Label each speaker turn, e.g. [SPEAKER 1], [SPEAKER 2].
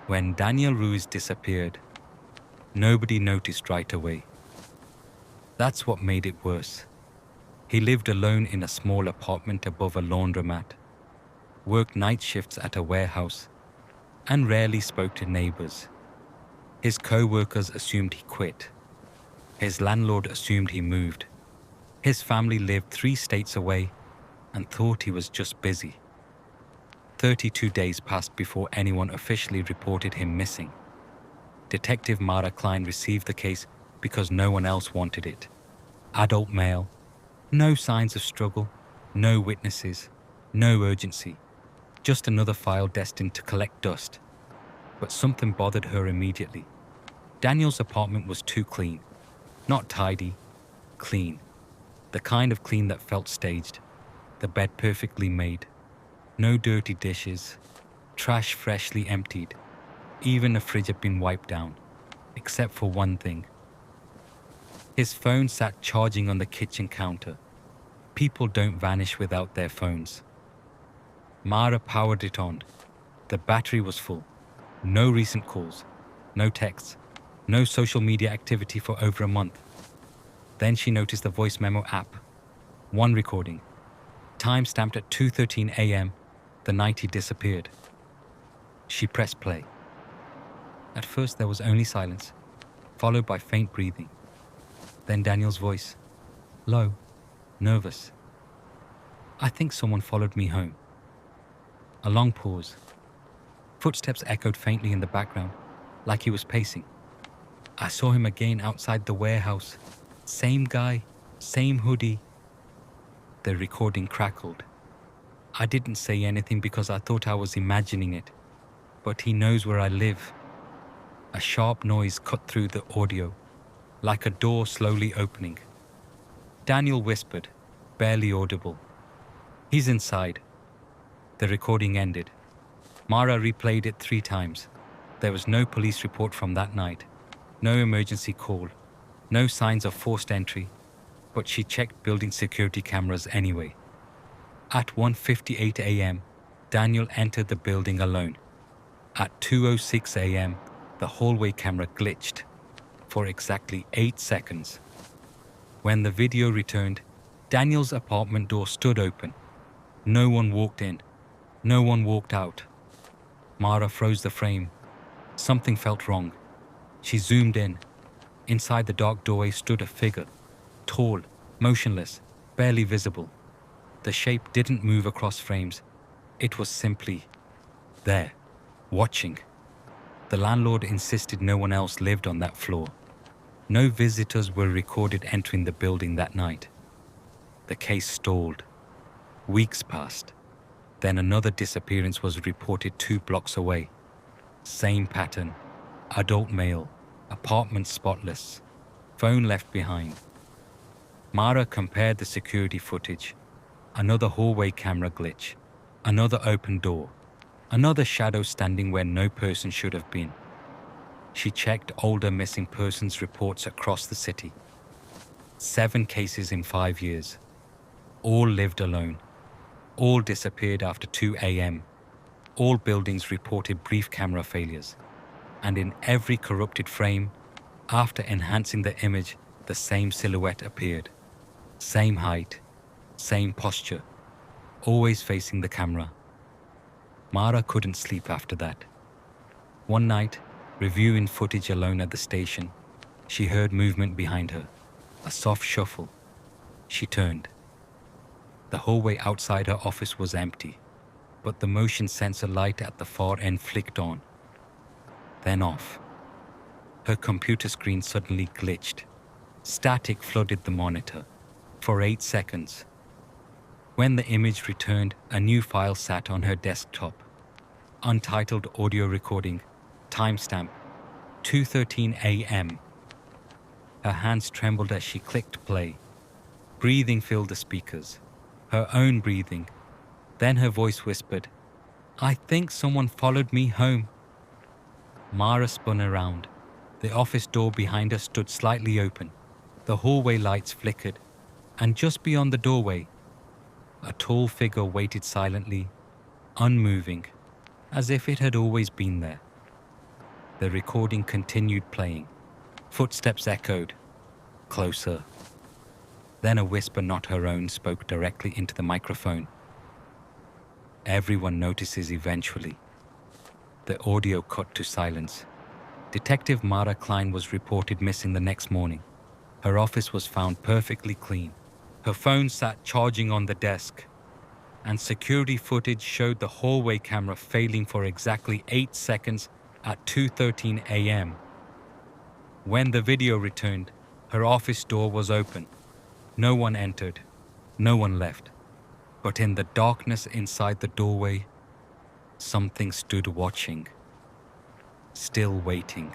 [SPEAKER 1] When Daniel Ruiz disappeared, nobody noticed right away. That's what made it worse. He lived alone in a small apartment above a laundromat, worked night shifts at a warehouse, and rarely spoke to neighbors. His co-workers assumed he quit. His landlord assumed he moved. His family lived 3 states away and thought he was just busy. 32 days passed before anyone officially reported him missing. Detective Mara Klein received the case because no one else wanted it. Adult male, no signs of struggle, no witnesses, no urgency, just another file destined to collect dust. But something bothered her immediately. Daniel's apartment was too clean. Not tidy, clean. The kind of clean that felt staged. The bed perfectly made. No dirty dishes. Trash freshly emptied. Even the fridge had been wiped down. Except for one thing. His phone sat charging on the kitchen counter. People don't vanish without their phones. Mara powered it on. The battery was full. No recent calls. No texts. No social media activity for over a month. Then she noticed the voice memo app. One recording. Time stamped at 2:13 a.m. the night he disappeared. She pressed play. At first there was only silence, followed by faint breathing. Then Daniel's voice. Low. Nervous. I think someone followed me home. A long pause. Footsteps echoed faintly in the background, like he was pacing. I saw him again outside the warehouse. Same guy, same hoodie. The recording crackled. I didn't say anything because I thought I was imagining it, but he knows where I live. A sharp noise cut through the audio, like a door slowly opening. Daniel whispered, barely audible. He's inside. The recording ended. Mara replayed it 3 times. There was no police report from that night. No emergency call, no signs of forced entry, but she checked building security cameras anyway. At 1:58 a.m., Daniel entered the building alone. At 2:06 a.m., the hallway camera glitched for exactly 8 seconds. When the video returned, Daniel's apartment door stood open. No one walked in. No one walked out. Mara froze the frame. Something felt wrong. She zoomed in. Inside the dark doorway stood a figure, tall, motionless, barely visible. The shape didn't move across frames. It was simply there, watching. The landlord insisted no one else lived on that floor. No visitors were recorded entering the building that night. The case stalled. Weeks passed. Then another disappearance was reported 2 blocks away. Same pattern. Adult male. Apartment spotless. Phone left behind. Mara compared the security footage. Another hallway camera glitch. Another open door. Another shadow standing where no person should have been. She checked older missing persons reports across the city. 7 cases in 5 years. All lived alone. All disappeared after 2 a.m. All buildings reported brief camera failures. And in every corrupted frame, after enhancing the image, the same silhouette appeared. Same height, same posture, always facing the camera. Mara couldn't sleep after that. One night, reviewing footage alone at the station, she heard movement behind her, a soft shuffle. She turned. The hallway outside her office was empty, but the motion sensor light at the far end flicked on, then off. Her computer screen suddenly glitched. Static flooded the monitor for 8 seconds. When the image returned, a new file sat on her desktop. Untitled audio recording, timestamp, 2:13 a.m. Her hands trembled as she clicked play. Breathing filled the speakers, her own breathing. Then her voice whispered, I think someone followed me home. Mara spun around. The office door behind her stood slightly open. The hallway lights flickered, and just beyond the doorway, a tall figure waited silently, unmoving, as if it had always been there. The recording continued playing. Footsteps echoed, closer. Then a whisper not her own spoke directly into the microphone. Everyone notices eventually. The audio cut to silence. Detective Mara Klein was reported missing the next morning. Her office was found perfectly clean. Her phone sat charging on the desk, and security footage showed the hallway camera failing for exactly 8 seconds at 2:13 a.m. When the video returned, her office door was open. No one entered, no one left. But in the darkness inside the doorway, something stood watching, still waiting.